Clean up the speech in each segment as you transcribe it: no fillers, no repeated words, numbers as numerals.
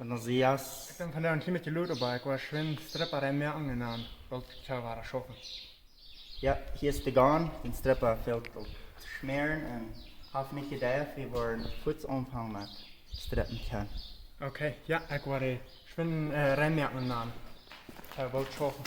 Buenos días. Ik ben vandaag een beetje lood bij. Ik was schwinn stripper en meer angenaan. Wilt ik zou waren schaffen. Ja, hier ist der Garn, den Stripper fällt zu schmieren und hoffentlich gedacht, wie wir einen Fußumfang mit strippen können. Oké, ja, ik was schwinn remmer angenaan. Ik zou wilt schaffen.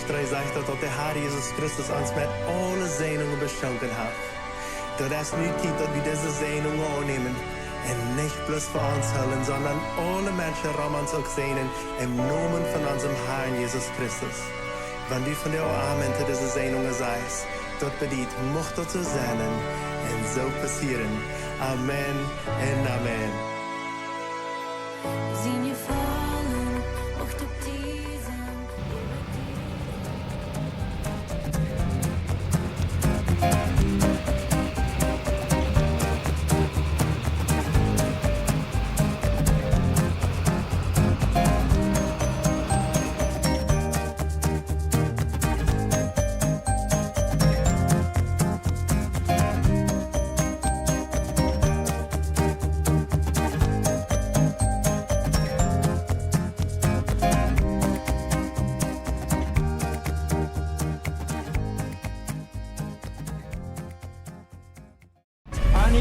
3 zegt dat de Herr Jesus Christus ons met alle zenuwen beschonken hat. Dat es nu tijd dat wir diese Zenuwen annehmen und nicht bloß für uns hüllen, sondern alle Menschen rum uns auch sehnen im Namen von unserem Herrn Jesus Christus. Wenn du von der Amen zu dieser Zenuwen seist, dort bedient, mocht das so sein und so passieren. Amen und Amen. Zien je vallen, mocht op deze.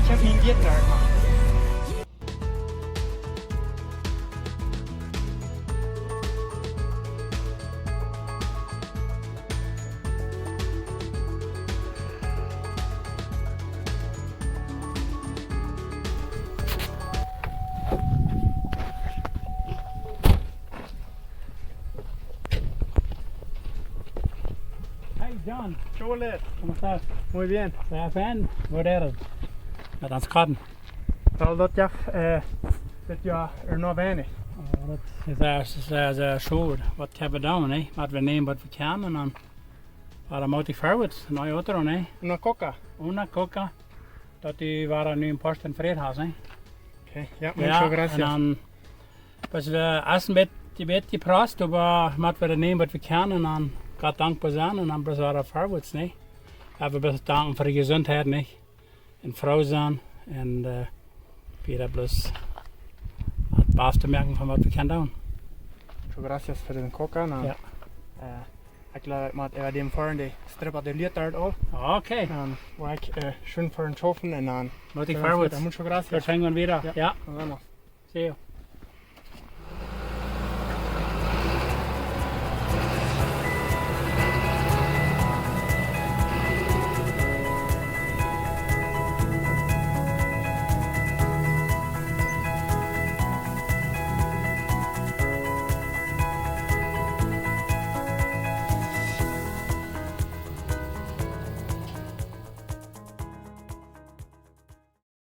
Ich habe ihn jetzt gemacht. Hey John, Joel, ¿cómo estás? muy bien. ¿Estás bien? Hvor er du? Met aan skatten. Wel, dat dit jaar nog weinig. Dat is schoon. Wat hebben we gedaan, hè? Wat we nemen wat we kunnen en dan waren we forwards. Nou, auto, hè? Una coca. Una coca. Dat die waren nu in post en vreedhuis, hè? Okay. Ja, muchas gracias. En dan, dus we essen met die prast, maar wat we nemen wat we kunnen en dan gaat dankbaar zijn en dan waren we forwards, hè? Hebben we bedankt voor de gezondheid, hè? En vrouw zijn en weer bloß het beste merken van wat we kunnen doen. Muchas gracias voor de coca. Ja. Ik laat met dem fahren, die stripper de liet al. Oké. Dan waar ik schön voor een schoffen en dan. Moet ik forwards. Muchas gracias. Wir fangen wieder. Ja. Ja. Nos vemos. See you.